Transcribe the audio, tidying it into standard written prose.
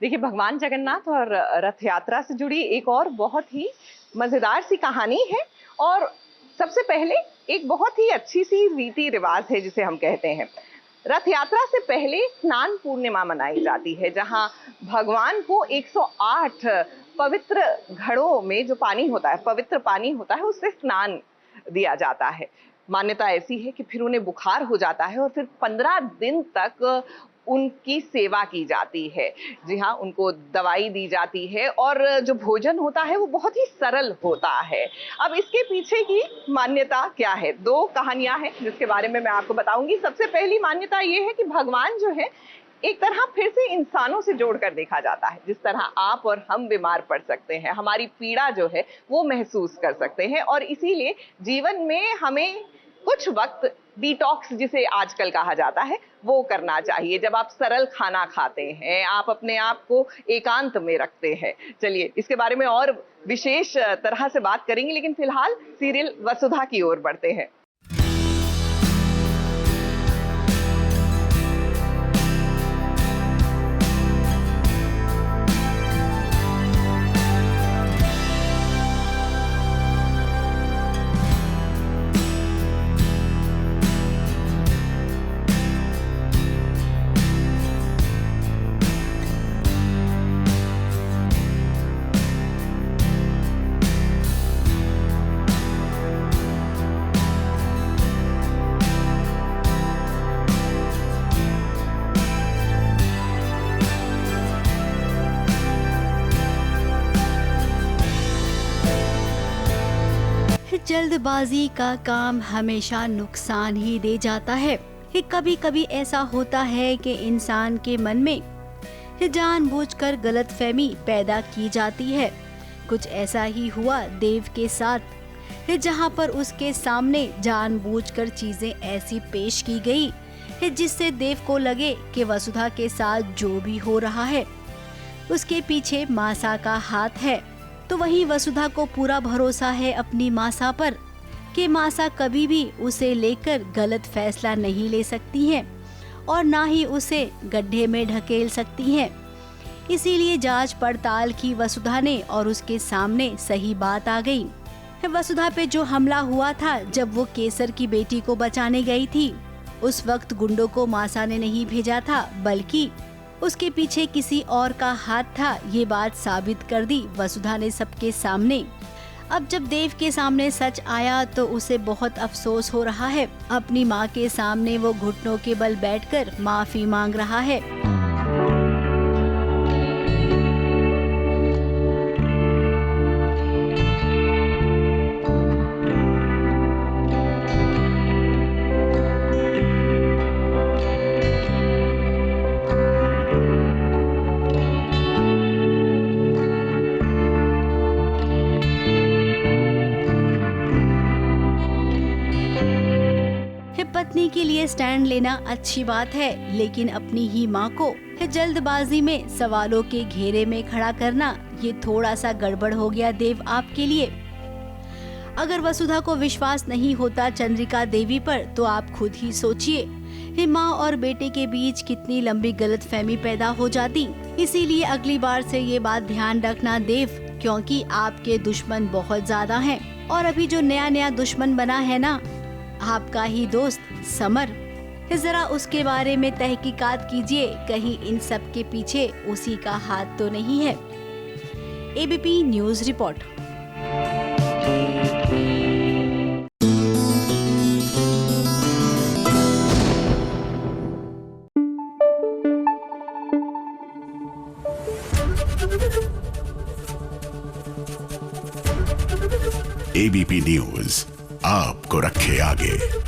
देखिए, भगवान जगन्नाथ और रथ यात्रा से जुड़ी एक और बहुत ही मजेदार सी कहानी है। और सबसे पहले एक बहुत ही अच्छी सी रीति रिवाज है जिसे हम कहते हैं। रथ यात्रा से पहले स्नान पूर्णिमा मनाई जाती है, जहां भगवान को 108 पवित्र घड़ों में जो पानी होता है, पवित्र पानी होता है, उससे स्नान दिया जाता है। मान्यता ऐसी है कि फिर उन्हें बुखार हो जाता है और फिर 15 दिन तक उनकी सेवा की जाती है। जी हाँ, उनको दवाई दी जाती है और जो भोजन होता है वो बहुत ही सरल होता है। अब इसके पीछे की मान्यता क्या है? 2 कहानियां हैं जिसके बारे में मैं आपको बताऊंगी। सबसे पहली मान्यता ये है कि भगवान जो है एक तरह फिर से इंसानों से जोड़कर देखा जाता है। जिस तरह आप और हम बीमार पड़ सकते हैं, हमारी पीड़ा जो है वो महसूस कर सकते हैं, और इसीलिए जीवन में हमें कुछ वक्त डिटॉक्स, जिसे आजकल कहा जाता है, वो करना चाहिए। जब आप सरल खाना खाते हैं, आप अपने आप को एकांत में रखते हैं। चलिए इसके बारे में और विशेष तरह से बात करेंगे, लेकिन फिलहाल सीरियल वसुधा की ओर बढ़ते हैं। जल्दबाजी का काम हमेशा नुकसान ही दे जाता है। कभी कभी ऐसा होता है कि इंसान के मन में जानबूझकर गलतफहमी पैदा की जाती है। कुछ ऐसा ही हुआ देव के साथ, जहां पर उसके सामने जानबूझकर चीजें ऐसी पेश की गई जिससे देव को लगे कि वसुधा के साथ जो भी हो रहा है उसके पीछे मासा का हाथ है। तो वहीं वसुधा को पूरा भरोसा है अपनी मासा पर कि मासा कभी भी उसे लेकर गलत फैसला नहीं ले सकती हैं और ना ही उसे गड्ढे में ढकेल सकती हैं। इसीलिए जांच पड़ताल की वसुधा ने और उसके सामने सही बात आ गई। वसुधा पे जो हमला हुआ था जब वो केसर की बेटी को बचाने गई थी, उस वक्त गुंडों को मासा ने नहीं भेजा था, बल्कि उसके पीछे किसी और का हाथ था। ये बात साबित कर दी वसुधा ने सबके सामने। अब जब देव के सामने सच आया तो उसे बहुत अफसोस हो रहा है। अपनी माँ के सामने वो घुटनों के बल बैठकर माफी मांग रहा है। पत्नी के लिए स्टैंड लेना अच्छी बात है, लेकिन अपनी ही माँ को जल्दबाजी में सवालों के घेरे में खड़ा करना, ये थोड़ा सा गड़बड़ हो गया देव आपके लिए। अगर वसुधा को विश्वास नहीं होता चंद्रिका देवी पर, तो आप खुद ही सोचिए माँ और बेटे के बीच कितनी लंबी गलतफहमी पैदा हो जाती। इसीलिए अगली बार से ये बात ध्यान रखना देव, क्योंकि आपके दुश्मन बहुत ज्यादा हैं। और अभी जो नया दुश्मन बना है ना, आपका ही दोस्त समर, जरा उसके बारे में तहकीकात कीजिए, कहीं इन सब के पीछे उसी का हाथ तो नहीं है। ABP news report. ABP news आपको रखे आगे।